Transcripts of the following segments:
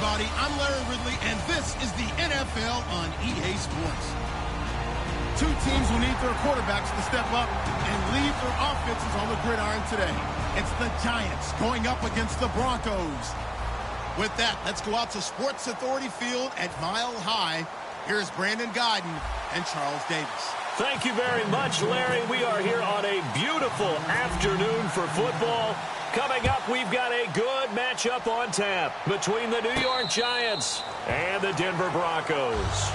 everybody. I'm Larry Ridley, and this is the NFL on EA Sports. Two teams who need their quarterbacks to step up and leave their offenses on the gridiron today. It's the Giants going up against the Broncos. With that, let's go out to Sports Authority Field at Mile High. Here's Brandon Guyton and Charles Davis. Thank you very much, Larry. We are here on a beautiful afternoon for football. Coming up, we've got a good matchup on tap between the New York Giants and the Denver Broncos.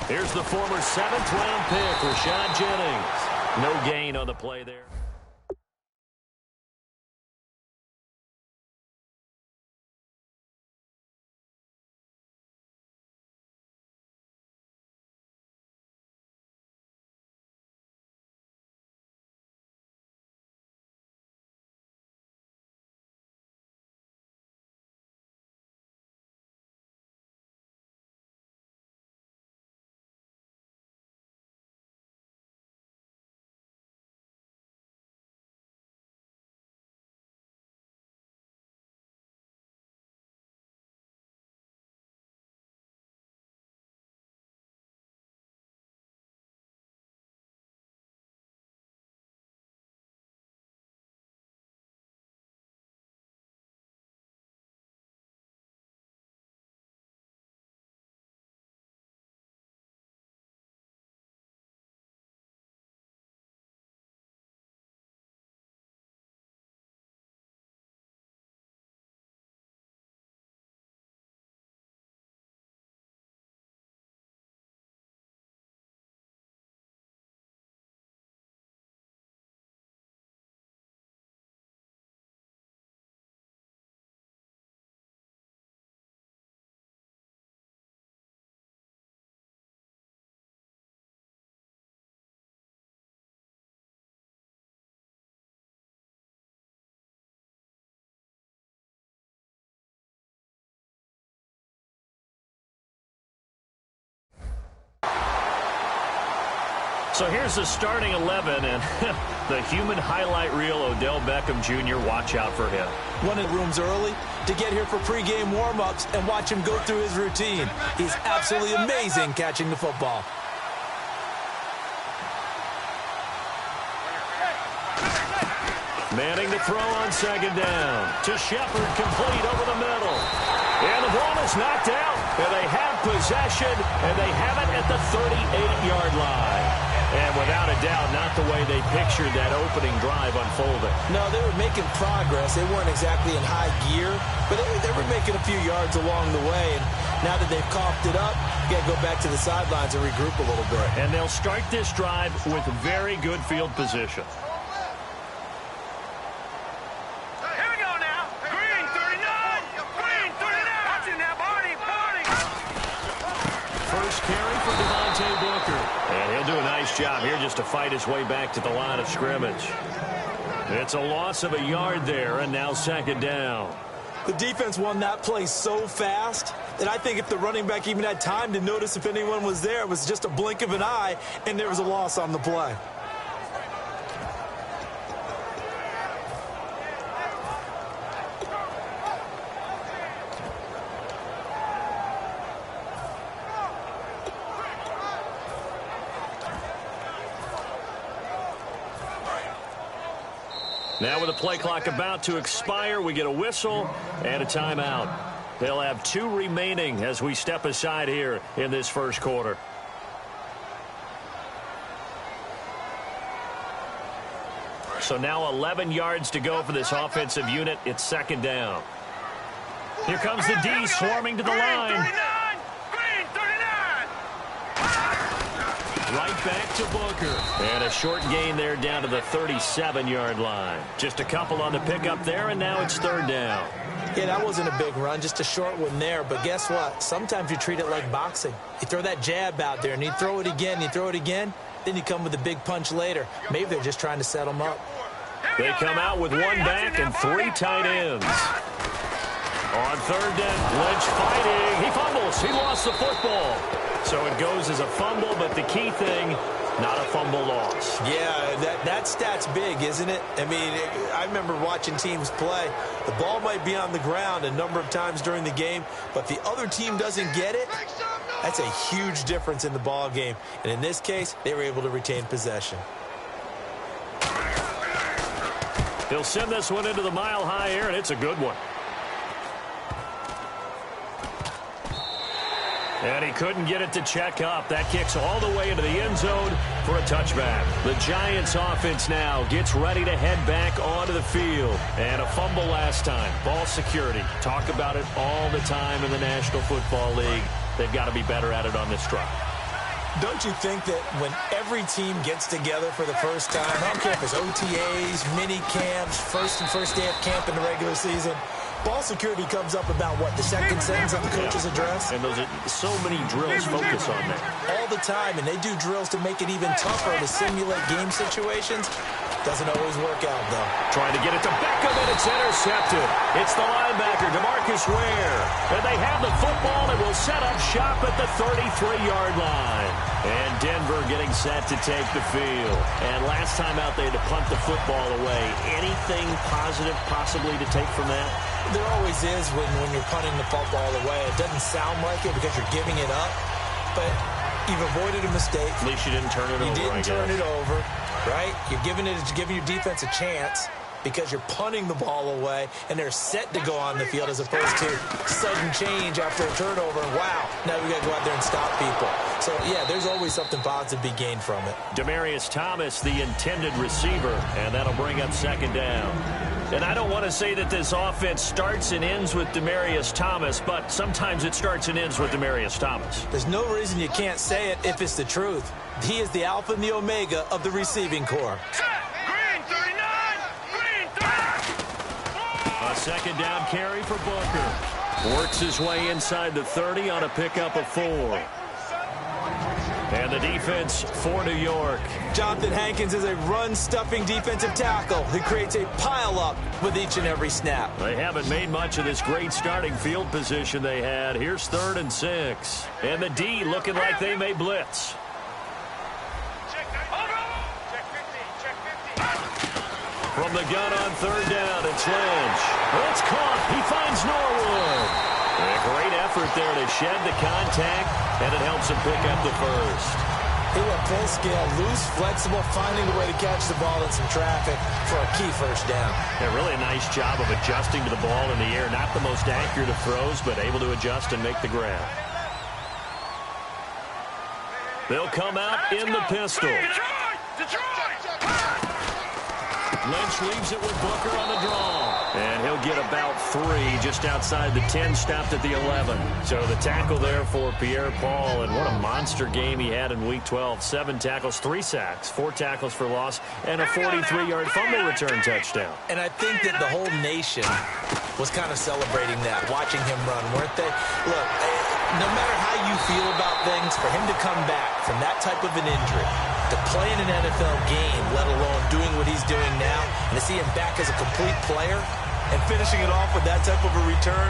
Here's the former 7th-round pick, Rashad Jennings. No gain on the play there. So here's the starting 11, and the human highlight reel, Odell Beckham Jr., watch out for him. One in rooms early to get here for pregame warm-ups and watch him go through his routine. He's absolutely amazing catching the football. Manning to throw on second down. To Shepard, complete over the middle. And the ball is knocked out. And they have possession, and they have it at the 38-yard line. And without a doubt, not the way they pictured that opening drive unfolding. No, they were making progress. They weren't exactly in high gear, but they were making a few yards along the way. And now that they've coughed it up, you got to go back to the sidelines and regroup a little bit. And they'll start this drive with very good field position. Job here just to fight his way back to the line of scrimmage. It's a loss of a yard there, and now second down. The defense won that play so fast that I think if the running back even had time to notice if anyone was there, it was just a blink of an eye, and there was a loss on the play. Now with the play clock about to expire, we get a whistle and a timeout. They'll have 2 remaining as we step aside here in this first quarter. So now 11 yards to go for this offensive unit. It's second down. Here comes the D swarming to the line. Right back to Booker. And a short gain there down to the 37-yard line. Just a couple on the pickup there, and now it's third down. Yeah, that wasn't a big run, just a short one there. But guess what? Sometimes you treat it like boxing. You throw that jab out there, and you throw it again, then you come with a big punch later. Maybe they're just trying to set them up. They come out with one back and 3 tight ends. On third down, Lynch fighting. He fumbles. He lost the football. So it goes as a fumble, but the key thing, not a fumble loss. Yeah, that stat's big, isn't it? I mean, I remember watching teams play. The ball might be on the ground a number of times during the game, but if the other team doesn't get it, that's a huge difference in the ball game. And in this case, they were able to retain possession. He'll send this one into the mile-high air, and it's a good one. And he couldn't get it to check up. That kicks all the way into the end zone for a touchback. The Giants offense now gets ready to head back onto the field. And a fumble last time. Ball security. Talk about it all the time in the National Football League. They've got to be better at it on this drive. Don't you think that when every team gets together for the first time, I don't care if it's OTAs, mini camps, first day of camp in the regular season, ball security comes up about, what, the second sentence of the coach's address? And those are so many drills focus on that. All the time, and they do drills to make it even tougher to simulate game situations. Doesn't always work out, though. Trying to get it to Beckham, and it's intercepted. It's the linebacker, DeMarcus Ware. And they have the football and will set up shop at the 33-yard line. And Denver getting set to take the field. And last time out, they had to punt the football away. Anything positive possibly to take from that? There always is when you're punting the football away. It doesn't sound like it because you're giving it up, but you've avoided a mistake. At least you didn't turn it over. You didn't turn it over, right? You're giving your defense a chance because you're punting the ball away, and they're set to go on the field as opposed to sudden change after a turnover. And wow, now we got to go out there and stop people. So, yeah, there's always something positive to be gained from it. Demaryius Thomas, the intended receiver, and that'll bring up second down. And I don't want to say that this offense starts and ends with Demaryius Thomas, but sometimes it starts and ends with Demaryius Thomas. There's no reason you can't say it if it's the truth. He is the alpha and the omega of the receiving corps. Green 39! Green 30! A second down carry for Booker. Works his way inside the 30 on a pickup of 4. And the defense for New York. Jonathan Hankins is a run-stuffing defensive tackle who creates a pile-up with each and every snap. They haven't made much of this great starting field position they had. Here's 3rd and 6. And the D looking like they may blitz. From the gun on 3rd down, it's Lynch. It's caught. He finds Norwood. And a great effort there to shed the contact, and it helps him pick up the first. He went full scale, loose, flexible, finding a way to catch the ball in some traffic for a key first down. Yeah, really a nice job of adjusting to the ball in the air. Not the most accurate of throws, but able to adjust and make the grab. They'll come out in the pistol. Lynch leaves it with Booker on the draw. And he'll get about 3 just outside the 10, stopped at the 11. So the tackle there for Pierre-Paul, and what a monster game he had in Week 12. 7 tackles, 3 sacks, 4 tackles for loss, and a 43-yard fumble return touchdown. And I think that the whole nation was kind of celebrating that, watching him run, weren't they? Look, no matter how you feel about things, for him to come back from that type of an injury, to play in an NFL game, let alone doing what he's doing now, and to see him back as a complete player and finishing it off with that type of a return,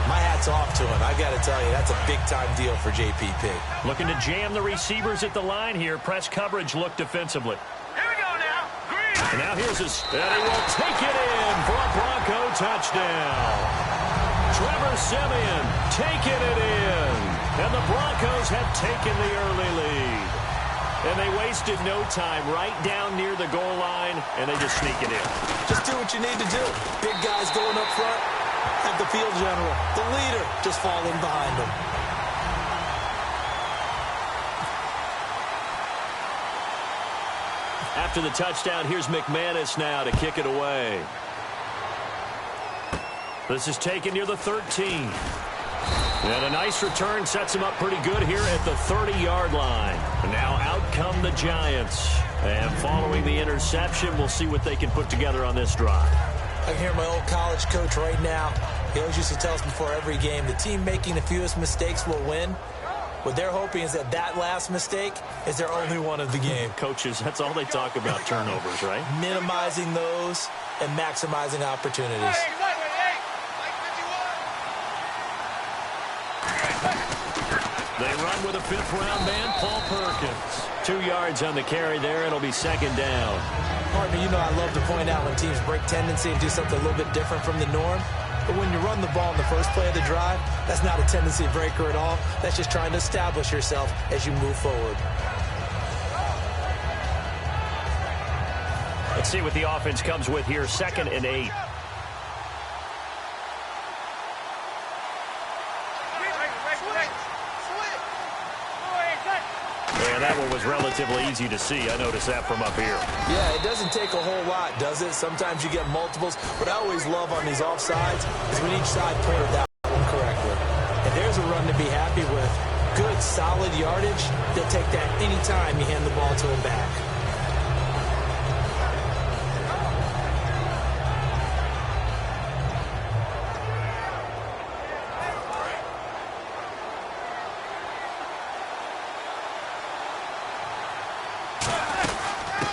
my hat's off to him. I got to tell you, that's a big-time deal for JPP. Looking to jam the receivers at the line here. Press coverage look defensively. Here we go now. Green. And now here's his, and he will take it in for a Bronco touchdown. Trevor Siemian taking it in. And the Broncos have taken the early lead. And they wasted no time right down near the goal line, and they just sneak it in. Just do what you need to do. Big guys going up front. Have the field general, the leader, just fall in behind them. After the touchdown, here's McManus now to kick it away. This is taken near the 13. And a nice return sets him up pretty good here at the 30-yard line. Now out come the Giants. And following the interception, we'll see what they can put together on this drive. I can hear my old college coach right now He always used to tell us before every game, the team making the fewest mistakes will win. What they're hoping is that that last mistake is their only one of the game. Coaches, that's all they talk about, turnovers, right? Minimizing those and maximizing opportunities. They run with a fifth-round man, Paul Perkins. 2 yards on the carry there. It'll be second down. Partner, you know I love to point out when teams break tendency and do something a little bit different from the norm. But when you run the ball in the first play of the drive, that's not a tendency breaker at all. That's just trying to establish yourself as you move forward. Let's see what the offense comes with here. 2nd and 8. And that one was relatively easy to see. I noticed that from up here. Yeah, it doesn't take a whole lot, does it? Sometimes you get multiples. What I always love on these offsides is when each side pointed that one correctly. And there's a run to be happy with. Good, solid yardage. They'll take that anytime you hand the ball to him back.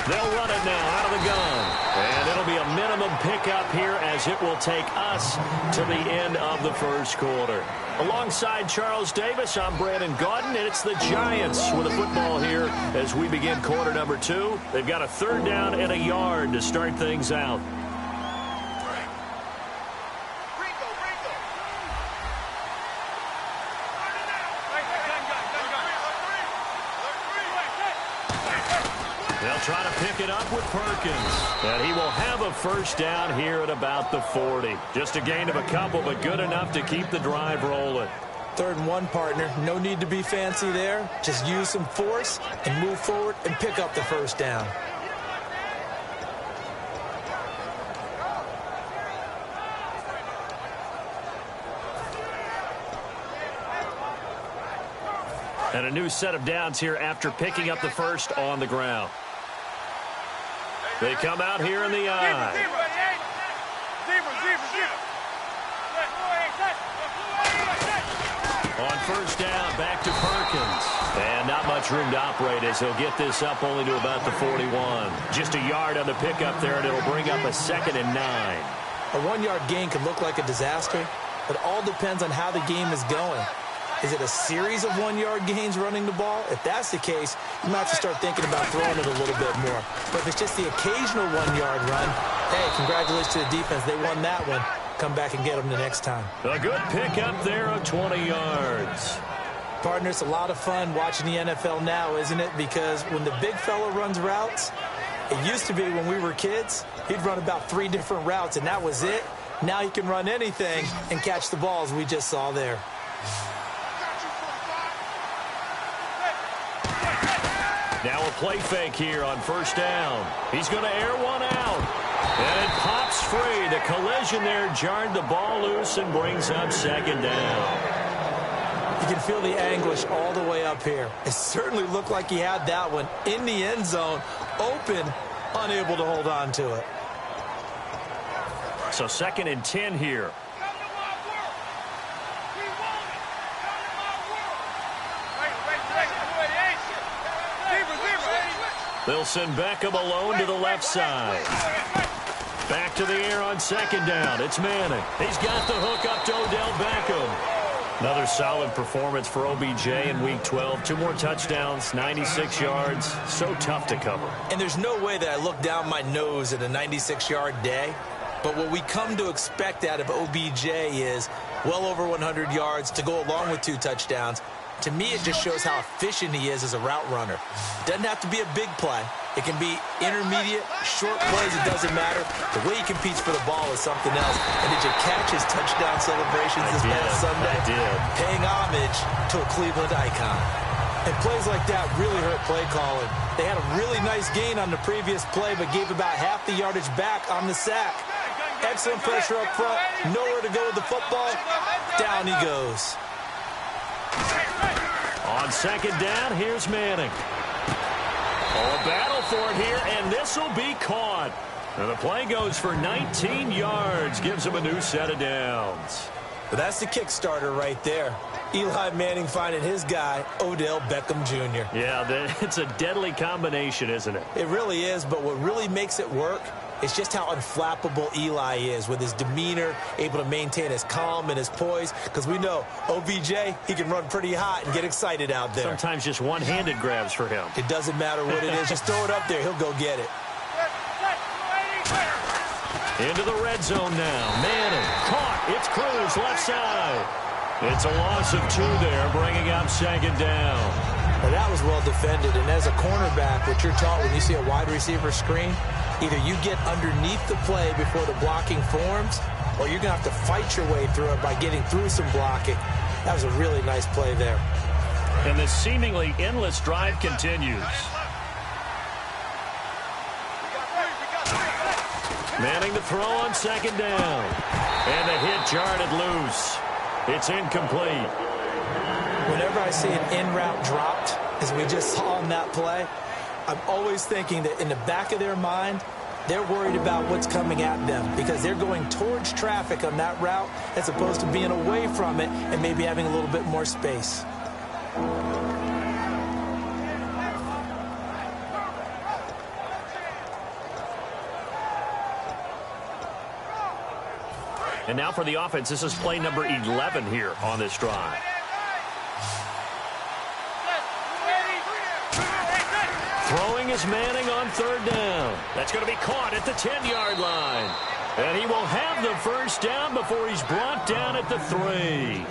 They'll run it now out of the gun. And it'll be a minimum pickup here as it will take us to the end of the first quarter. Alongside Charles Davis, I'm Brandon Gaudin, and it's the Giants with a football here as we begin quarter number 2. They've got a 3rd down and a yard to start things out. They'll try to pick it up with Perkins. And he will have a first down here at about the 40. Just a gain of a couple, but good enough to keep the drive rolling. 3rd and 1, partner. No need to be fancy there. Just use some force and move forward and pick up the first down. And a new set of downs here after picking up the first on the ground. They come out here in the eye. On first down, back to Perkins. And not much room to operate as he'll get this up only to about the 41. Just a yard on the pickup there, and it'll bring up a 2nd and 9. A 1-yard gain could look like a disaster, but it all depends on how the game is going. Is it a series of 1-yard gains running the ball? If that's the case, you might have to start thinking about throwing it a little bit more. But if it's just the occasional 1-yard run, hey, congratulations to the defense. They won that one. Come back and get them the next time. A good pickup there of 20 yards. Partner, it's a lot of fun watching the NFL now, isn't it? Because when the big fella runs routes, it used to be when we were kids, he'd run about 3 different routes, and that was it. Now he can run anything and catch the balls we just saw there. Now a play fake here on first down. He's going to air one out. And it pops free. The collision there jarred the ball loose and brings up 2nd down. You can feel the anguish all the way up here. It certainly looked like he had that one in the end zone, open, unable to hold on to it. So 2nd and 10 here. They'll send Beckham alone to the left side. Back to the air on 2nd down. It's Manning. He's got the hook up to Odell Beckham. Another solid performance for OBJ in Week 12. 2 more touchdowns, 96 yards. So tough to cover. And there's no way that I look down my nose at a 96-yard day. But what we come to expect out of OBJ is well over 100 yards to go along with 2 touchdowns. To me, it just shows how efficient he is as a route runner. Doesn't have to be a big play. It can be intermediate, short plays. It doesn't matter. The way he competes for the ball is something else. And did you catch his touchdown celebrations this past Sunday? I did. Paying homage to a Cleveland icon. And plays like that really hurt play calling. They had a really nice gain on the previous play, but gave about half the yardage back on the sack. Excellent pressure up front. Nowhere to go with the football. Down he goes. On 2nd down, here's Manning. Oh, a battle for it here, and this will be caught. And the play goes for 19 yards, gives him a new set of downs. But that's the kickstarter right there. Eli Manning finding his guy, Odell Beckham Jr. Yeah, it's a deadly combination, isn't it? It really is, but what really makes it work is just how unflappable Eli is with his demeanor, able to maintain his calm and his poise, because we know OBJ, he can run pretty hot and get excited out there. Sometimes just one-handed grabs for him. It doesn't matter what it is. Just throw it up there. He'll go get it. Into the red zone now. Manning caught. It's Cruz left side. It's a loss of 2 there, bringing up second down. Now that was well defended, and as a cornerback, what you're taught when you see a wide receiver screen, either you get underneath the play before the blocking forms, or you're going to have to fight your way through it by getting through some blocking. That was a really nice play there. And this seemingly endless drive continues. Manning to throw on second down. And the hit jarred it loose. It's incomplete. Whenever I see an in route dropped, as we just saw in that play, I'm always thinking that in the back of their mind, they're worried about what's coming at them because they're going towards traffic on that route as opposed to being away from it and maybe having a little bit more space. And now for the offense, this is play number 11 here on this drive. Throwing is Manning on third down. That's going to be caught at the 10-yard line. And he will have the first down before he's brought down at the 3.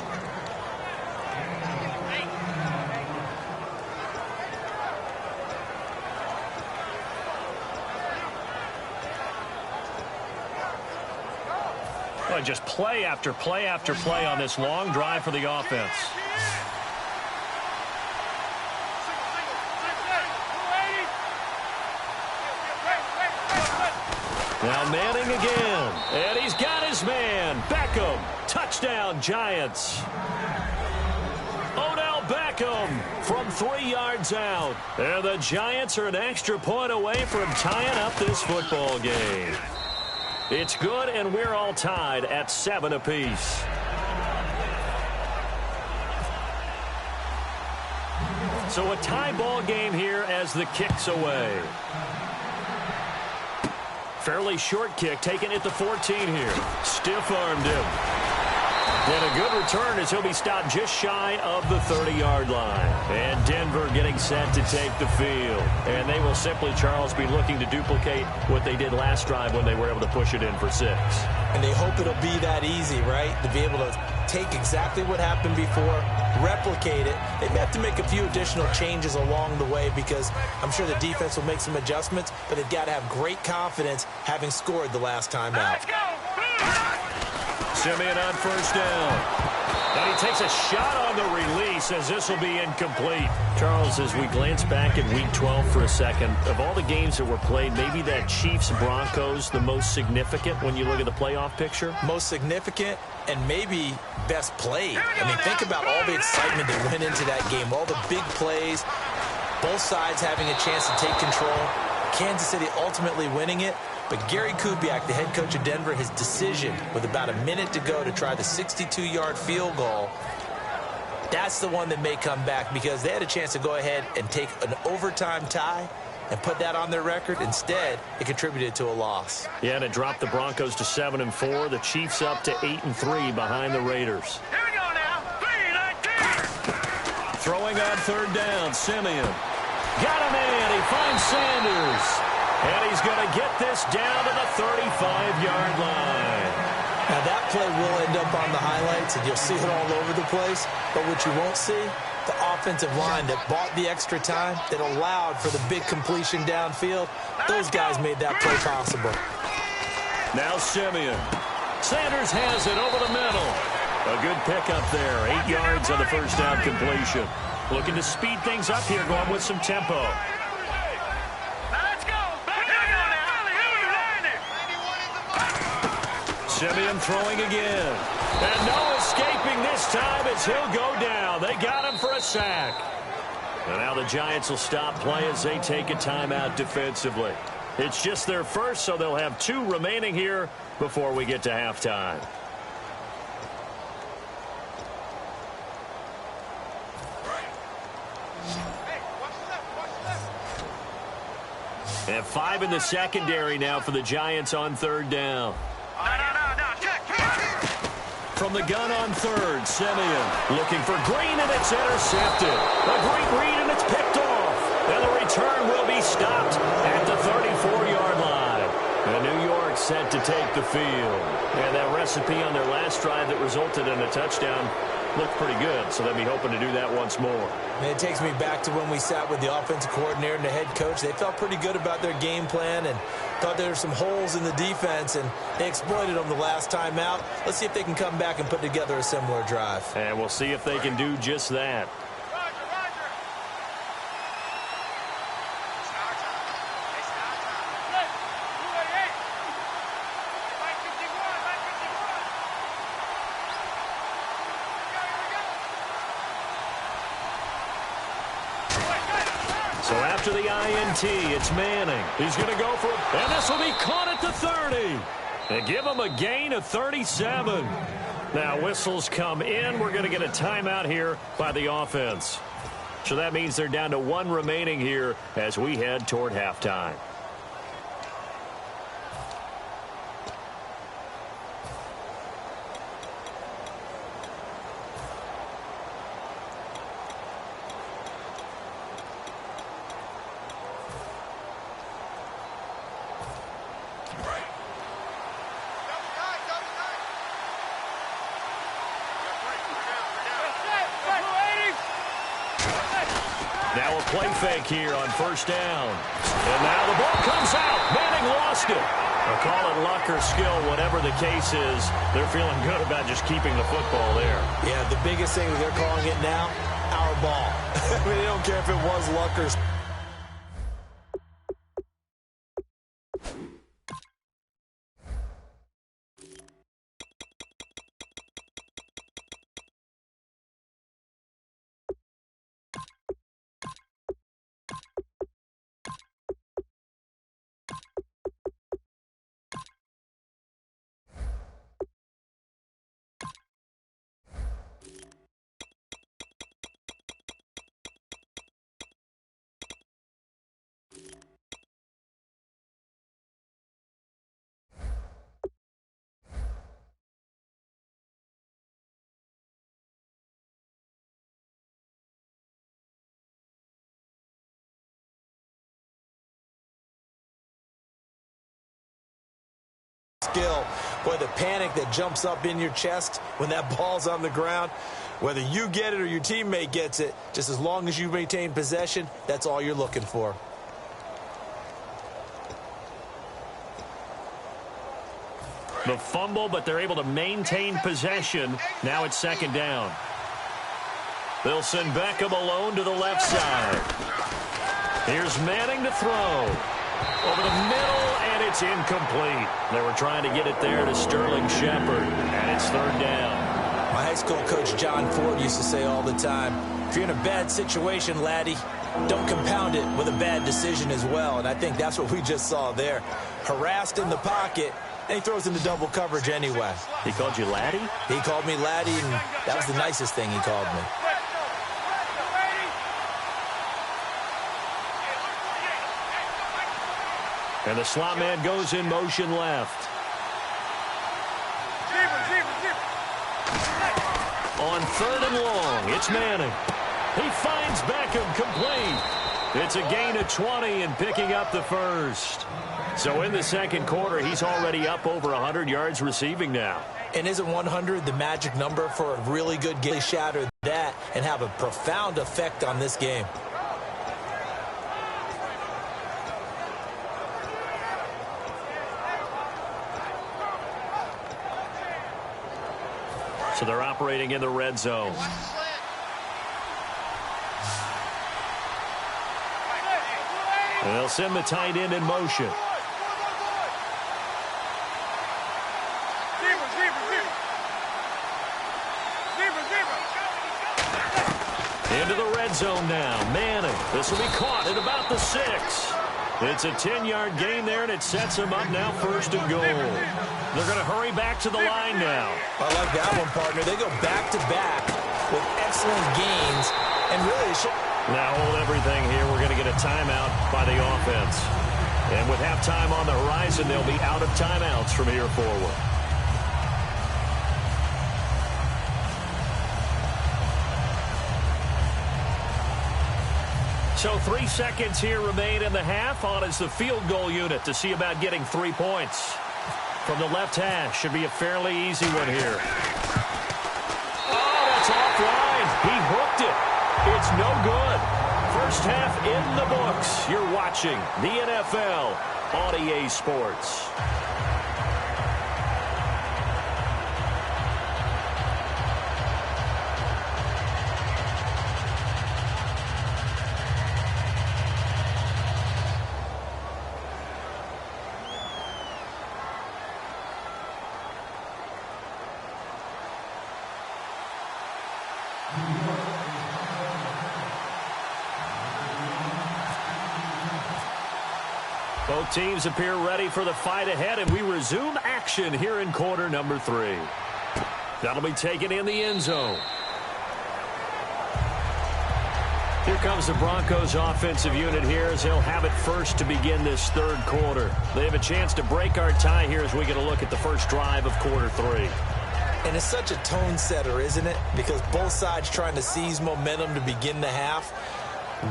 Well, just play after play after play on this long drive for the offense. Now Manning again, and he's got his man, Beckham. Touchdown, Giants. Odell Beckham from 3 yards out. And the Giants are an extra point away from tying up this football game. It's good, and we're all tied at 7 apiece. So a tie ball game here as the kick's away. Fairly short kick taken at the 14 here. Stiff-armed him. And a good return as he'll be stopped just shy of the 30-yard line. And Denver getting set to take the field. And they will simply, Charles, be looking to duplicate what they did last drive when they were able to push it in for 6. And they hope it'll be that easy, right? To be able to take exactly what happened before, replicate it. They may have to make a few additional changes along the way because I'm sure the defense will make some adjustments, but they've got to have great confidence having scored the last time out. Let's go! Simeon on first down. And he takes a shot on the release as this will be incomplete. Charles, as we glance back at Week 12 for a second, of all the games that were played, maybe that Chiefs-Broncos the most significant when you look at the playoff picture? Most significant and maybe best played. I mean, think about all the excitement that went into that game, all the big plays, both sides having a chance to take control, Kansas City ultimately winning it. But Gary Kubiak, the head coach of Denver, his decision with about a minute to go to try the 62-yard field goal, that's the one that may come back because they had a chance to go ahead and take an overtime tie and put that on their record. Instead, it contributed to a loss. Yeah, and it dropped the Broncos to 7-4. The Chiefs up to 8-3 behind the Raiders. Here we go now. 3-19. Throwing on third down, Simeon. Got him in. He finds Sanders. And he's going to get this down to the 35-yard line. Now, that play will end up on the highlights, and you'll see it all over the place. But what you won't see, the offensive line that bought the extra time, that allowed for the big completion downfield, those guys made that play possible. Now Simeon. Sanders has it over the middle. A good pickup there. 8 yards on the first down completion. Looking to speed things up here, going with some tempo. Simeon throwing again. And no escaping this time as he'll go down. They got him for a sack. And now the Giants will stop play as they take a timeout defensively. It's just their first, so they'll have 2 remaining here before we get to halftime. And 5 in the secondary now for the Giants on 3rd down. From the gun on 3rd, Simeon looking for Green, and it's intercepted. A great read, and it's picked off. And the return will be stopped at the 34-yard line. And New York set to take the field. And that recipe on their last drive that resulted in a touchdown looked pretty good, so they'll be hoping to do that once more. And it takes me back to when we sat with the offensive coordinator and the head coach. They felt pretty good about their game plan and thought there were some holes in the defense, and they exploited them the last time out. Let's see if they can come back and put together a similar drive. And we'll see if they can do just that. So after the INT, it's Manning. He's going to go for it, and this will be caught at the 30. And give him a gain of 37. Now whistles come in. We're going to get a timeout here by the offense. So that means they're down to 1 remaining here as we head toward halftime. Now a play fake here on 1st down. And now the ball comes out. Manning lost it. I'll call it luck or skill, whatever the case is. They're feeling good about just keeping the football there. Yeah, the biggest thing that they're calling it now, our ball. I mean, they don't care if it was luck or skill. Boy, the panic that jumps up in your chest when that ball's on the ground, whether you get it or your teammate gets it, just as long as you maintain possession, that's all you're looking for. The fumble, but they're able to maintain possession. Now it's 2nd down. They'll send Beckham alone to the left side. Here's Manning to throw. Over the middle, and it's incomplete. They were trying to get it there to Sterling Shepard, and it's 3rd down. My high school coach, John Ford, used to say all the time, if you're in a bad situation, laddie, don't compound it with a bad decision as well. And I think that's what we just saw there. Harassed in the pocket, and he throws into double coverage anyway. He called you laddie? He called me laddie, and that was the nicest thing he called me. And the slot man goes in motion left. On 3rd and long, it's Manning. He finds Beckham complete. It's a gain of 20 and picking up the first. So in the 2nd quarter, he's already up over 100 yards receiving now. And isn't 100 the magic number for a really good game? Shatter that and have a profound effect on this game. So they're operating in the red zone. And they'll send the tight end in motion. Into the red zone now. Manning. This will be caught at about the 6. It's a 10-yard gain there, and it sets them up now 1st and goal. They're going to hurry back to the line now. I like that one, partner. They go back-to-back with excellent gains, and really it should... Now hold everything here. We're going to get a timeout by the offense. And with halftime on the horizon, they'll be out of timeouts from here forward. So 3 seconds here remain in the half. On is the field goal unit to see about getting 3 points. From the left hash, should be a fairly easy one here. Oh, that's offline. He hooked it. It's no good. First half in the books. You're watching the NFL on EA Sports. Both teams appear ready for the fight ahead, and we resume action here in quarter number 3. That'll be taken in the end zone. Here comes the Broncos offensive unit here as they'll have it first to begin this 3rd quarter. They have a chance to break our tie here as we get a look at the first drive of quarter 3. And it's such a tone setter, isn't it? Because both sides trying to seize momentum to begin the half.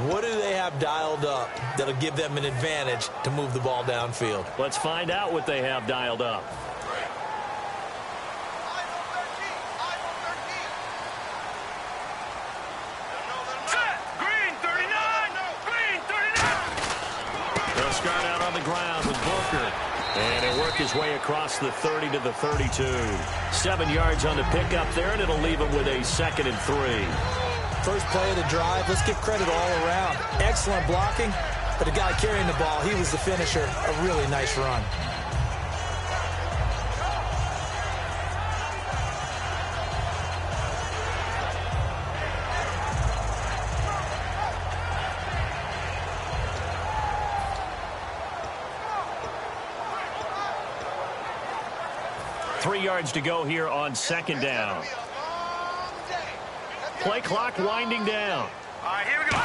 What do they have dialed up that'll give them an advantage to move the ball downfield? Let's find out what they have dialed up. Set. Green 39. Green 39. They'll start out on the ground with Booker. And he'll work his way across the 30 to the 32. 7 yards on the pickup there, and it'll leave him with a 2nd and 3. First play of the drive, let's give credit all around. Excellent blocking, but the guy carrying the ball, he was the finisher. A really nice run. Three yards to go here on 2nd down. Play clock winding down. All right, here we go.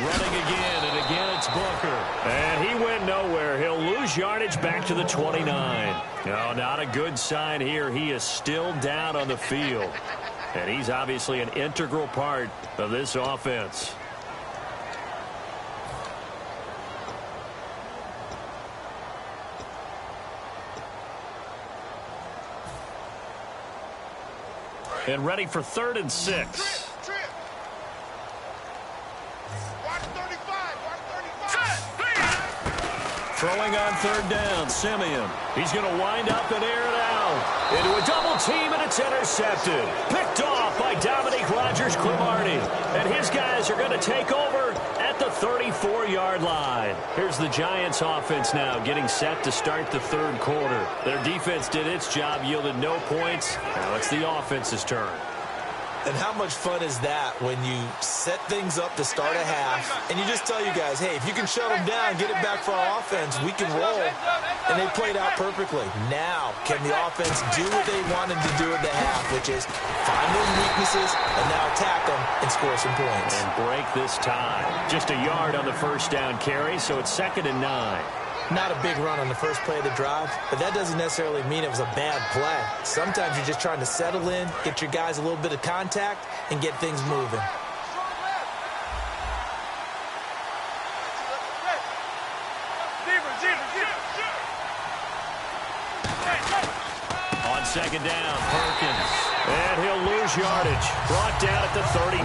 Running again, and again it's Booker. And he went nowhere. He'll lose yardage back to the 29. No, not a good sign here. He is still down on the field. And he's obviously an integral part of this offense. And ready for 3rd and 6. Throwing on 3rd down, Simeon. He's going to wind up and air it out. Into a double team, and it's intercepted. Picked off by Dominique Rodgers-Cromartie. And his guys are going to take over at the 34-yard line. Here's the Giants offense now getting set to start the 3rd quarter. Their defense did its job, yielded no points. Now it's the offense's turn. And how much fun is that when you set things up to start a half and you just tell you guys, hey, if you can shut them down, get it back for our offense, we can roll. And they played out perfectly. Now, can the offense do what they wanted to do at the half, which is find those weaknesses and now attack them and score some points. And break this tie. Just a yard on the first down carry, so it's 2nd and 9. Not a big run on the first play of the drive, but that doesn't necessarily mean it was a bad play. Sometimes you're just trying to settle in, get your guys a little bit of contact, and get things moving. On 2nd down, Perkins. And he'll lose yardage. Brought down at the 32.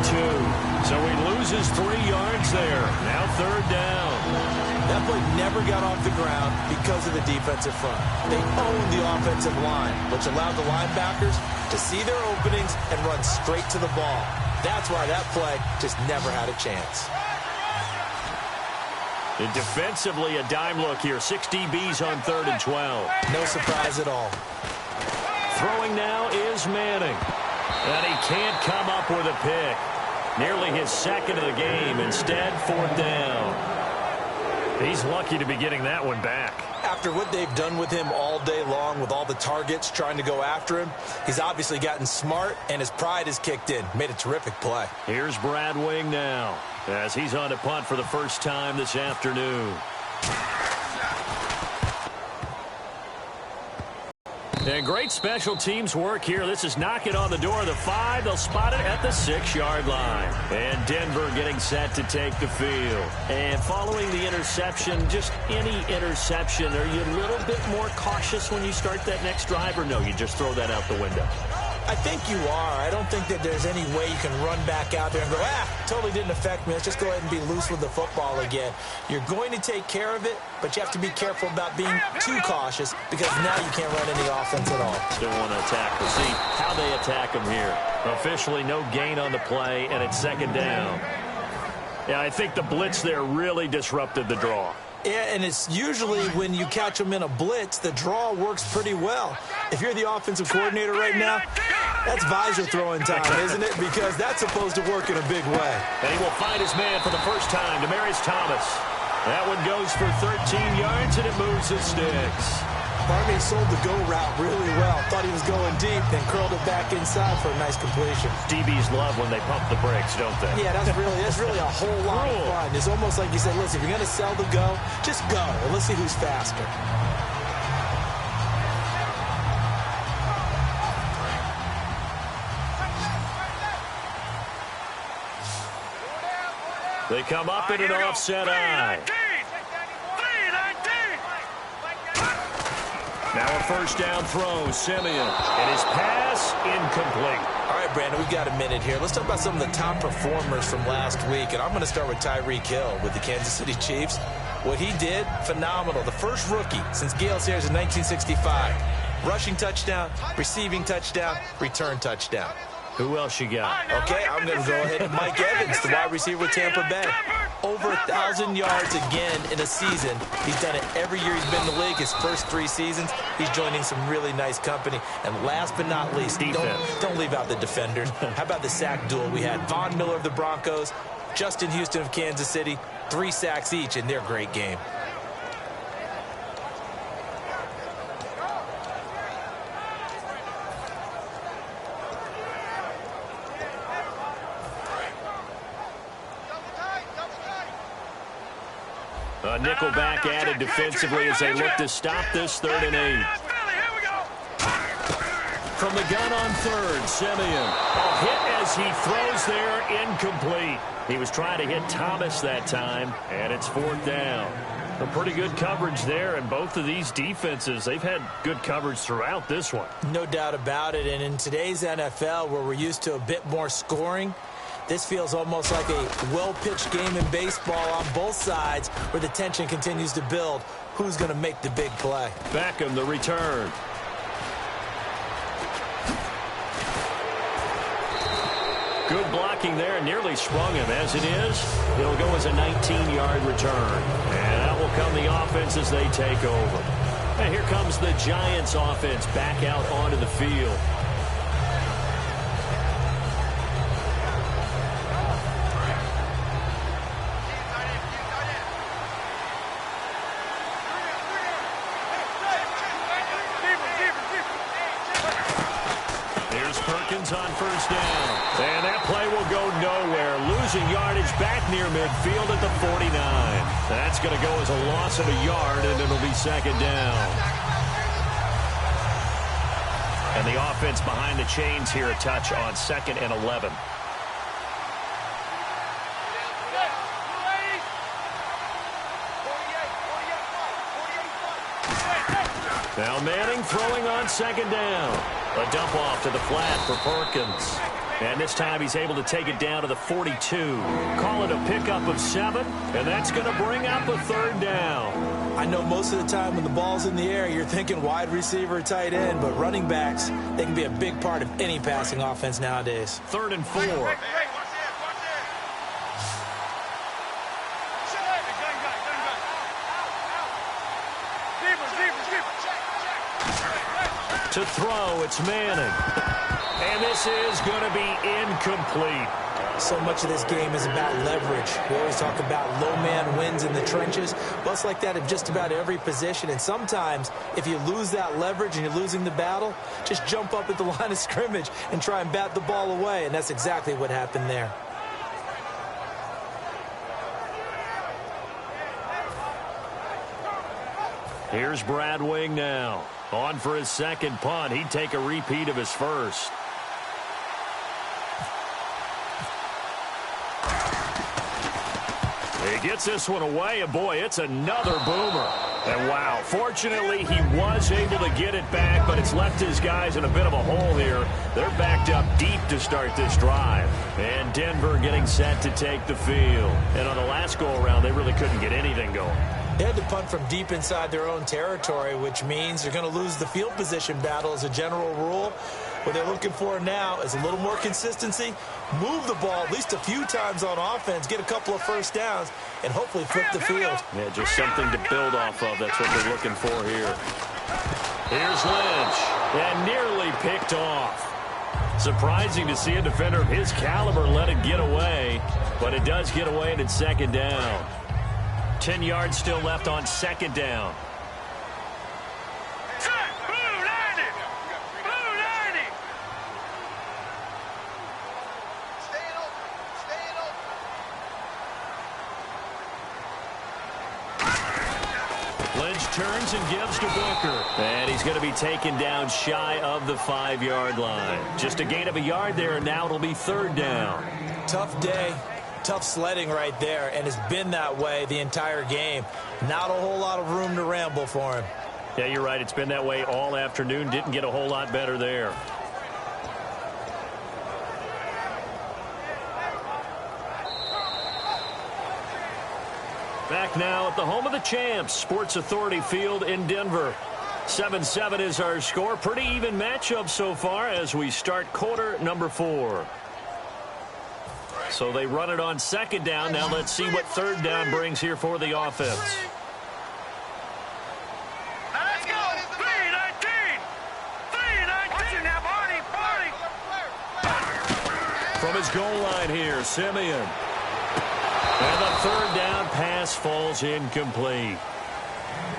So he loses 3 yards there. Now 3rd down. That play never got off the ground because of the defensive front. They owned the offensive line, which allowed the linebackers to see their openings and run straight to the ball. That's why that play just never had a chance. And defensively, a dime look here. 6 DBs on 3rd and 12. No surprise at all. Throwing now is Manning. And he can't come up with a pick. Nearly his 2nd of the game. Instead, 4th down. He's lucky to be getting that one back. After what they've done with him all day long, with all the targets trying to go after him, he's obviously gotten smart, and his pride has kicked in. Made a terrific play. Here's Brad Wing now, as he's on to punt for the first time this afternoon. And great special teams work here. This is knocking on the door of the 5. They'll spot it at the 6-yard line. And Denver getting set to take the field. And following the interception, just any interception, are you a little bit more cautious when you start that next drive, or no, you just throw that out the window? I think you are. I don't think that there's any way you can run back out there and go, totally didn't affect me. Let's just go ahead and be loose with the football again. You're going to take care of it, but you have to be careful about being too cautious, because now you can't run any offense at all. Still want to attack. We'll see how they attack him here. Officially no gain on the play, and it's second down. Yeah, I think the blitz there really disrupted the draw. Yeah, and it's usually when you catch them in a blitz, the draw works pretty well. If you're the offensive coordinator right now, that's visor throwing time, isn't it? Because that's supposed to work in a big way. And he will find his man for the first time, Demaryius Thomas. That one goes for 13 yards, and it moves the sticks. Barney sold the go route really well. Thought he was going deep, then curled it back inside for a nice completion. DBs love when they pump the brakes, don't they? Yeah, that's really a whole lot of fun. It's almost like you said, listen, if you're going to sell the go, just go, and let's see who's faster. They come up in an offset eye. Now a first down throw, Simeon, and his pass incomplete. All right, Brandon, we've got a minute here. Let's talk about some of the top performers from last week, and I'm going to start with Tyreek Hill with the Kansas City Chiefs. What he did, phenomenal. The first rookie since Gale Sayers in 1965. Rushing touchdown, receiving touchdown, return touchdown. Who else you got? Okay, I'm going to go ahead and Mike Evans, the wide receiver with Tampa Bay. Over 1,000 yards again in a season. He's done it every year he's been in the league. His first 3 seasons, he's joining some really nice company. And last but not least, don't leave out the defenders. How about the sack duel we had? Von Miller of the Broncos, Justin Houston of Kansas City, 3 sacks each in their great game. A nickelback added defensively as they look to stop this 3rd and 8. From the gun on 3rd, Simeon. A hit as he throws there, incomplete. He was trying to hit Thomas that time, and it's 4th down. A pretty good coverage there, and both of these defenses, they've had good coverage throughout this one. No doubt about it, and in today's NFL, where we're used to a bit more scoring, this feels almost like a well-pitched game in baseball on both sides, where the tension continues to build. Who's going to make the big play? Beckham, the return. Good blocking there, nearly sprung him. As it is, it'll go as a 19-yard return. And that will come the offense as they take over. And here comes the Giants offense back out onto the field. On first down. And that play will go nowhere. Losing yardage back near midfield at the 49. That's going to go as a loss of a yard, and it'll be 2nd down. And the offense behind the chains here a touch on 2nd and 11. Now Manning throwing on 2nd down. A dump off to the flat for Perkins. And this time he's able to take it down to the 42. Call it a pickup of 7, and that's going to bring up a 3rd down. I know most of the time when the ball's in the air, you're thinking wide receiver, tight end, but running backs, they can be a big part of any passing offense nowadays. 3rd and 4. To throw, it's Manning. And this is going to be incomplete. So much of this game is about leverage. We always talk about low man wins in the trenches. Well, it's like that in just about every position. And sometimes, if you lose that leverage and you're losing the battle, just jump up at the line of scrimmage and try and bat the ball away. And that's exactly what happened there. Here's Brad Wing now. On for his second punt. He'd take a repeat of his first. He gets this one away, and boy, it's another boomer. And wow, fortunately, he was able to get it back, but it's left his guys in a bit of a hole here. They're backed up deep to start this drive. And Denver getting set to take the field. And on the last go-around, they really couldn't get anything going. They had to punt from deep inside their own territory, which means they're going to lose the field position battle as a general rule. What they're looking for now is a little more consistency, move the ball at least a few times on offense, get a couple of first downs, and hopefully flip the field. Yeah, just something to build off of. That's what they're looking for here. Here's Lynch, and nearly picked off. Surprising to see a defender of his caliber let it get away, but it does get away, and it's second down. 10 yards still left on second down. Lynch turns and gives to Booker. And he's going to be taken down shy of the 5-yard line. Just a gain of a yard there, and now it'll be third down. Tough day. Tough sledding right there, and it's been that way the entire game. Not a whole lot of room to ramble for him. Yeah, you're right. It's been that way all afternoon. Didn't get a whole lot better there. Back now at the home of the champs, Sports Authority Field in Denver. 7-7 is our score. Pretty even matchup so far as we start quarter number 4. So they run it on second down. Now let's see what third down brings here for the offense. Let's go. 3-19. 3-19. Now, Barney. From his goal line here, Simeon. And the third down pass falls incomplete.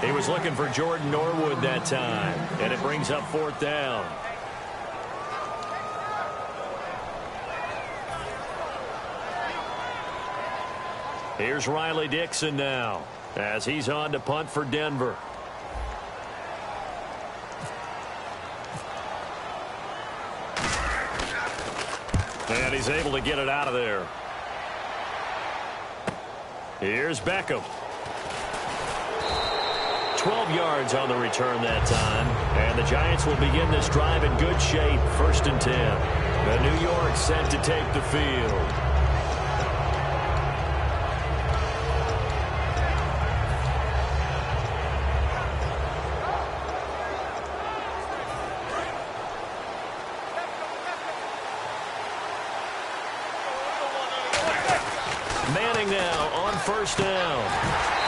He was looking for Jordan Norwood that time. And it brings up fourth down. Here's Riley Dixon now as he's on to punt for Denver. And he's able to get it out of there. Here's Beckham. 12 yards on the return that time. And the Giants will begin this drive in good shape, 1st and 10. The New York set to take the field. Now on first down.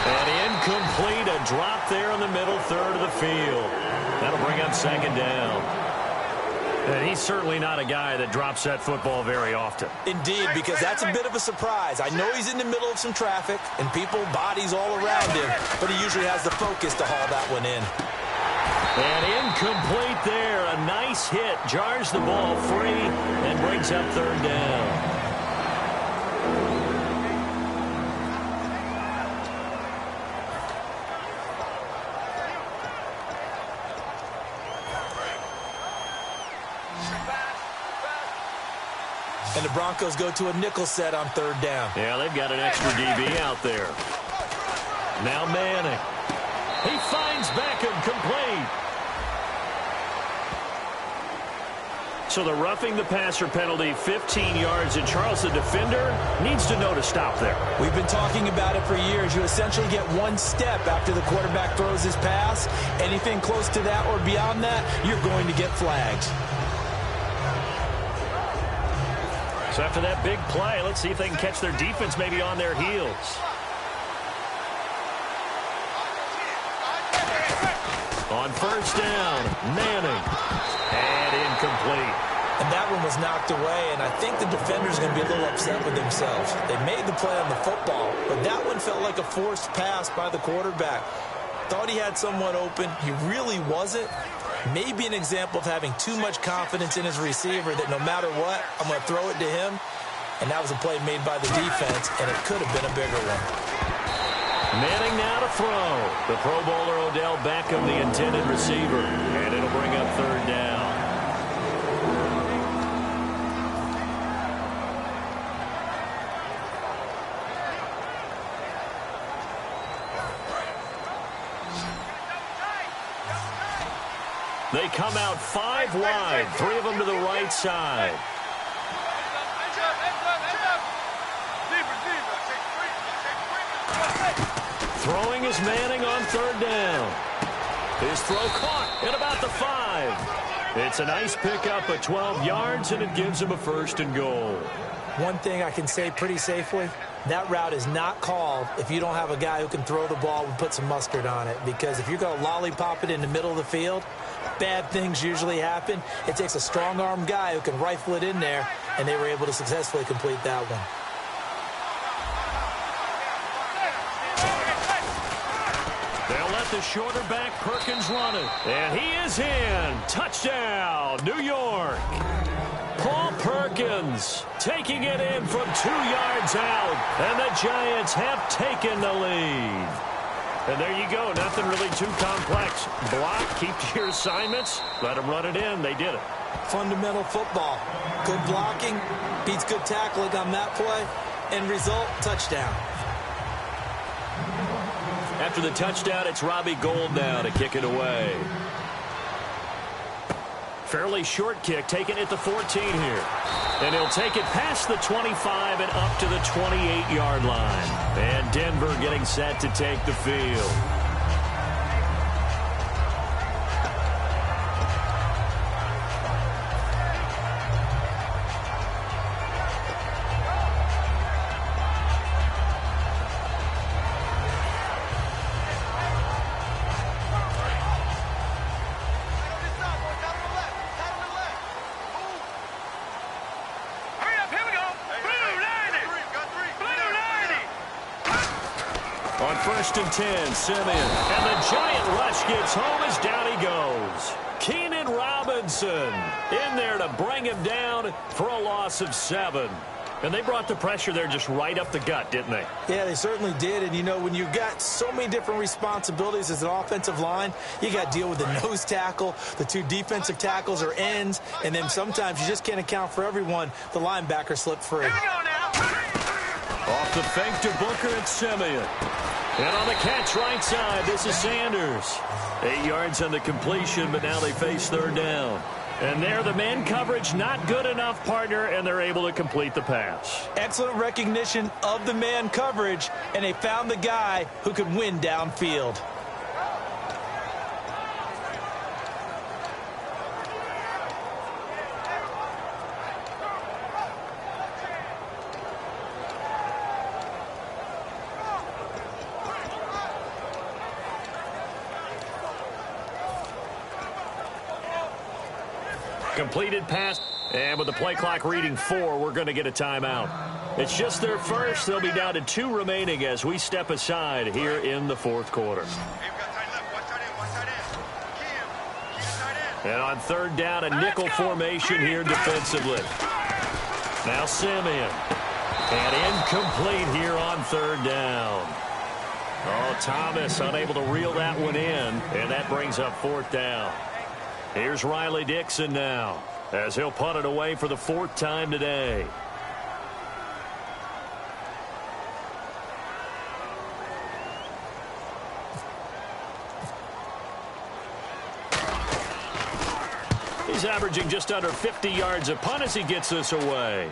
And incomplete, a drop there in the middle third of the field. That'll bring up second down. And he's certainly not a guy that drops that football very often. Indeed, because that's a bit of a surprise. I know he's in the middle of some traffic and people, bodies all around him, but he usually has the focus to haul that one in. And incomplete there. A nice hit. Jars the ball free and brings up third down. And the Broncos go to a nickel set on third down. Yeah, they've got an extra DB out there. Now Manning. He finds Beckham complete. So the roughing the passer penalty, 15 yards. And Charles, the defender, needs to know to stop there. We've been talking about it for years. You essentially get one step after the quarterback throws his pass. Anything close to that or beyond that, you're going to get flagged. So after that big play, let's see if they can catch their defense maybe on their heels. On first down, Manning. And incomplete. And that one was knocked away, and I think the defender's going to be a little upset with themselves. They made the play on the football, but that one felt like a forced pass by the quarterback. Thought he had someone open. He really wasn't. Maybe an example of having too much confidence in his receiver that no matter what, I'm going to throw it to him. And that was a play made by the defense, and it could have been a bigger one. Manning now to throw. The Pro Bowler Odell Beckham, the intended receiver, and it'll bring up third down. They come out 5 wide, 3 of them to the right side. Throwing is Manning on third down. His throw caught at about the 5. It's a nice pickup of 12 yards, and it gives him a 1st and goal. One thing I can say pretty safely, that route is not called if you don't have a guy who can throw the ball and put some mustard on it. Because if you're going to lollipop it in the middle of the field, bad things usually happen. It takes a strong-arm guy who can rifle it in there, and they were able to successfully complete that one. They'll let the shorter back Perkins run it. And he is in. Touchdown, New York. Paul Perkins taking it in from 2 yards out. And the Giants have taken the lead. And there you go. Nothing really too complex. Block, keep to your assignments, let them run it in. They did it. Fundamental football. Good blocking, beats good tackling on that play. End result, touchdown. After the touchdown, it's Robbie Gould now to kick it away. Fairly short kick, taken at the 14 here. And he'll take it past the 25 and up to the 28-yard line. And Denver getting set to take the field. On 1st and 10, Simeon. And the giant rush gets home as down he goes. Keenan Robinson in there to bring him down for a loss of 7. And they brought the pressure there just right up the gut, didn't they? Yeah, they certainly did. And, you know, when you've got so many different responsibilities as an offensive line, you got to deal with the nose tackle, the 2 defensive tackles or ends, and then sometimes you just can't account for everyone. The linebacker slipped free. Off the fake to Booker and Simeon. And on the catch right side, this is Sanders. 8 yards on the completion, but now they face third down. And there, the man coverage not good enough, partner, and they're able to complete the pass. Excellent recognition of the man coverage, and they found the guy who could win downfield. Completed pass, and with the play clock reading 4, we're going to get a timeout. It's just their first. They'll be down to 2 remaining as we step aside here in the 4th quarter. And on third down, a nickel formation here defensively. Now Simeon. And incomplete here on third down. Oh, Thomas unable to reel that one in, and that brings up 4th down. Here's Riley Dixon now, as he'll punt it away for the 4th time today. He's averaging just under 50 yards a punt as he gets this away.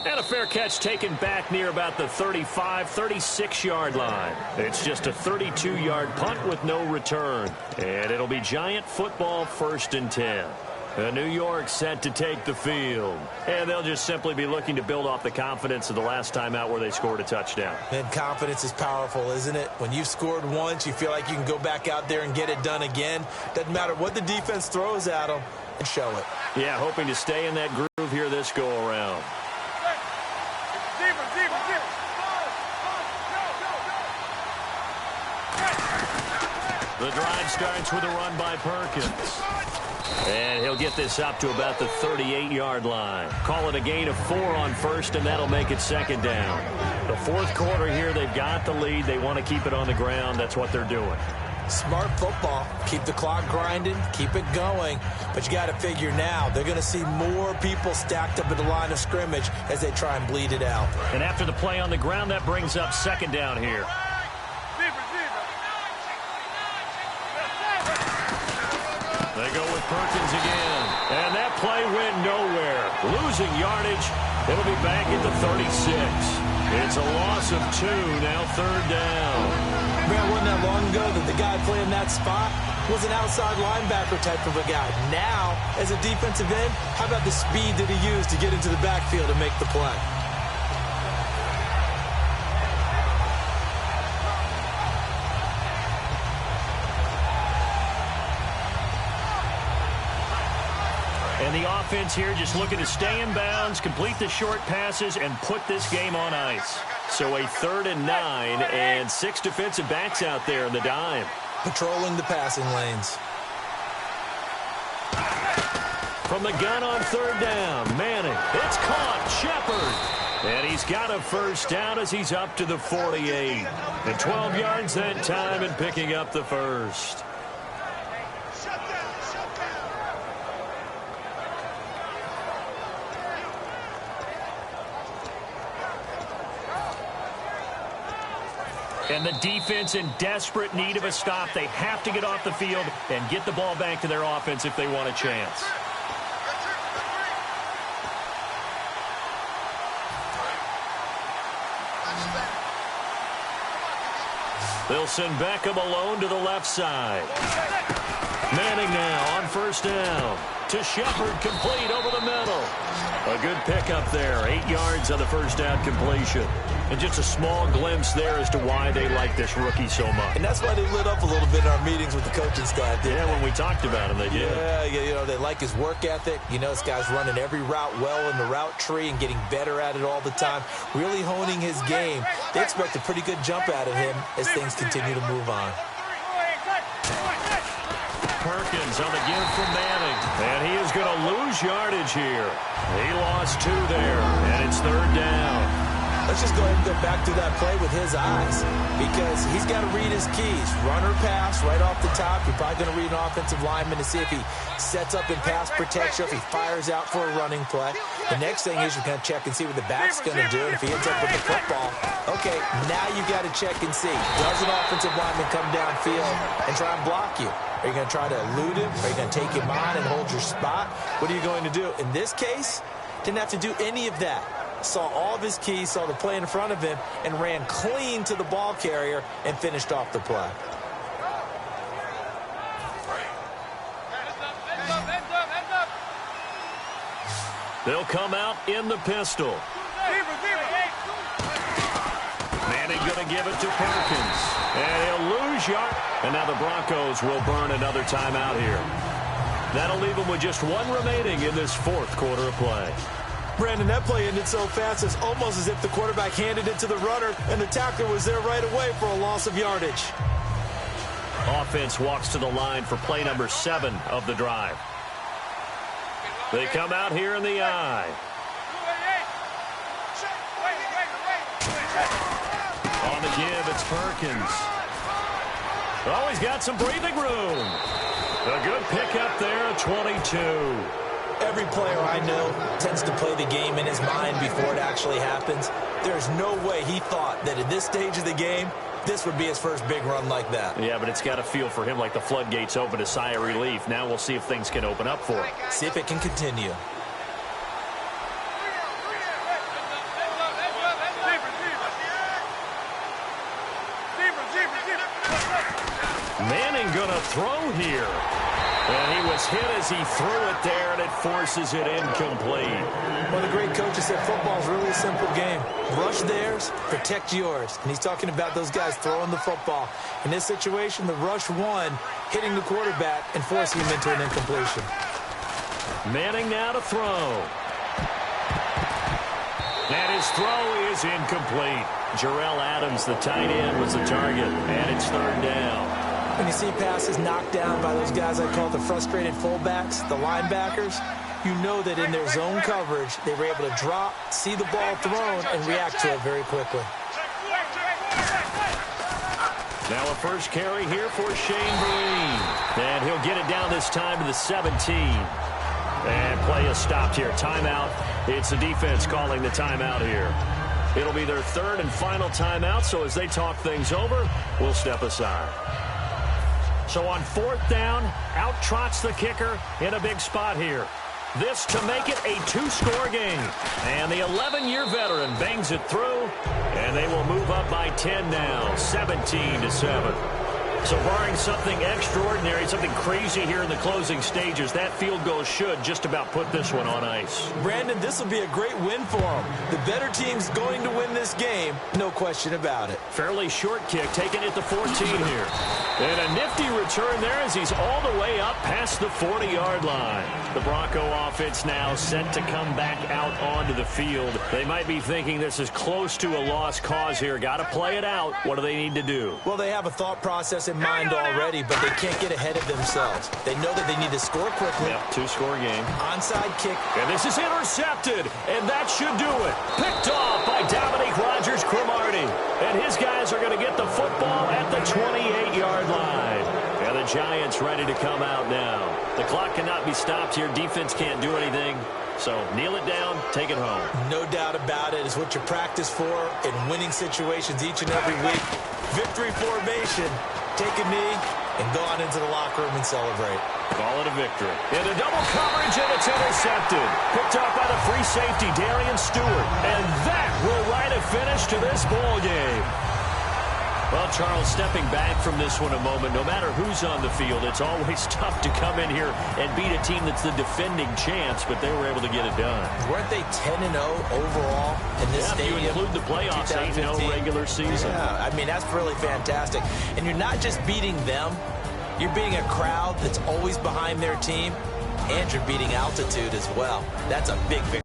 And a fair catch taken back near about the 35, 36-yard line. It's just a 32-yard punt with no return. And it'll be Giant football 1st and 10. New York set to take the field. And they'll just simply be looking to build off the confidence of the last time out where they scored a touchdown. And confidence is powerful, isn't it? When you've scored once, you feel like you can go back out there and get it done again. Doesn't matter what the defense throws at them, and show it. Yeah, hoping to stay in that groove here this go-around. The drive starts with a run by Perkins. And he'll get this up to about the 38-yard line. Call it a gain of 4 on first, and that'll make it second down. The fourth quarter here, they've got the lead. They want to keep it on the ground. That's what they're doing. Smart football. Keep the clock grinding. Keep it going. But you got to figure now, they're going to see more people stacked up at the line of scrimmage as they try and bleed it out. And after the play on the ground, that brings up second down here. They go with Perkins again. And that play went nowhere. Losing yardage. It'll be back at the 36. It's a loss of 2, now third down. Man, wasn't that long ago that the guy playing that spot was an outside linebacker type of a guy. Now, as a defensive end, how about the speed that he used to get into the backfield and make the play? And the offense here just looking to stay in bounds, complete the short passes, and put this game on ice. So a 3rd and 9, and 6 defensive backs out there in the dime. Patrolling the passing lanes. From the gun on 3rd down, Manning. It's caught, Shepard. And he's got a first down as he's up to the 48. And 12 yards that time and picking up the first. And the defense in desperate need of a stop. They have to get off the field and get the ball back to their offense if they want a chance. They'll send Beckham alone to the left side. Manning now on first down. To Shepard, complete over the middle. A good pickup there. 8 yards on the first down completion. And just a small glimpse there as to why they like this rookie so much. And that's why they lit up a little bit in our meetings with the coaching staff. Yeah, when we talked about him, they did. Yeah, you know, they like his work ethic. You know, this guy's running every route well in the route tree and getting better at it all the time, really honing his game. They expect a pretty good jump out of him as things continue to move on. Perkins on the give from Manning. And he is going to lose yardage here. He lost 2 there, and it's 3rd down. Let's just go ahead and go back to that play with his eyes, because he's got to read his keys. Run or pass right off the top. You're probably going to read an offensive lineman to see if he sets up in pass protection, if he fires out for a running play. The next thing is you're going to check and see what the back's going to do, and if he ends up with the football, okay, now you got to check and see. Does an offensive lineman come downfield and try and block you? Are you going to try to elude him? Are you going to take him on and hold your spot? What are you going to do? In this case, didn't have to do any of that. Saw all of his keys, saw the play in front of him, and ran clean to the ball carrier and finished off the play. They'll come out in the pistol. Manning going to give it to Perkins. And he'll lose yard. And now the Broncos will burn another timeout here. That'll leave them with just 1 remaining in this 4th quarter of play. Brandon, that play ended so fast, it's almost as if the quarterback handed it to the runner, and the tackler was there right away for a loss of yardage. Offense walks to the line for play number 7 of the drive. They come out here in the eye. On the give, it's Perkins. Oh, he's got some breathing room. A good pickup there at 22. Every player I know tends to play the game in his mind before it actually happens. There's no way he thought that at this stage of the game, this would be his first big run like that. Yeah, but it's got to feel for him like the floodgates open, a sigh of relief. Now we'll see if things can open up for him. See if it can continue. Manning going to throw here. And he was hit as he threw it there, and it forces it incomplete. Well, the great coaches said football is really a simple game. Rush theirs, protect yours. And he's talking about those guys throwing the football. In this situation, the rush won, hitting the quarterback and forcing him into an incompletion. Manning now to throw. And his throw is incomplete. Jarrell Adams, the tight end, was the target, and it's third down. When you see passes knocked down by those guys I call the frustrated fullbacks, the linebackers, you know that in their zone coverage, they were able to drop, see the ball thrown, and react to it very quickly. Now a first carry here for Shane Vereen. And he'll get it down this time to the 17. And play is stopped here. Timeout. It's the defense calling the timeout here. It'll be their third and final timeout, so as they talk things over, we'll step aside. So on fourth down, out trots the kicker in a big spot here. This to make it a two-score game. And the 11-year veteran bangs it through, and they will move up by 10 now, 17-7. So barring something extraordinary, something crazy here in the closing stages, that field goal should just about put this one on ice. Brandon, this will be a great win for them. The better team's going to win this game, no question about it. Fairly short kick, taken at the 14 here. And a nifty return there as he's all the way up past the 40-yard line. The Bronco offense now set to come back out onto the field. They might be thinking this is close to a lost cause here. Got to play it out. What do they need to do? Well, they have a thought process in mind already, but they can't get ahead of themselves. They know that they need to score quickly. Yep, two-score game. Onside kick. And this is intercepted, and that should do it. Picked off by Dominique Rodgers-Cromartie. And his guys are going to get the football at the 28-yard line. And the Giants ready to come out now. The clock cannot be stopped here. Defense can't do anything. So kneel it down, take it home. No doubt about it. It's what you practice for in winning situations each and every week. Victory formation. Take a knee and go on into the locker room and celebrate. Call it a victory. Into double coverage, and it's intercepted. Picked up by the free safety, Darian Stewart. And that will write a finish to this ball game. Well, Charles, stepping back from this one a moment, no matter who's on the field, it's always tough to come in here and beat a team that's the defending champs, but they were able to get it done. Weren't they 10-0 overall in this stadium? You include the playoffs, 8-0 regular season. Yeah, I mean, that's really fantastic. And you're not just beating them, you're beating a crowd that's always behind their team, and you're beating altitude as well. That's a big victory.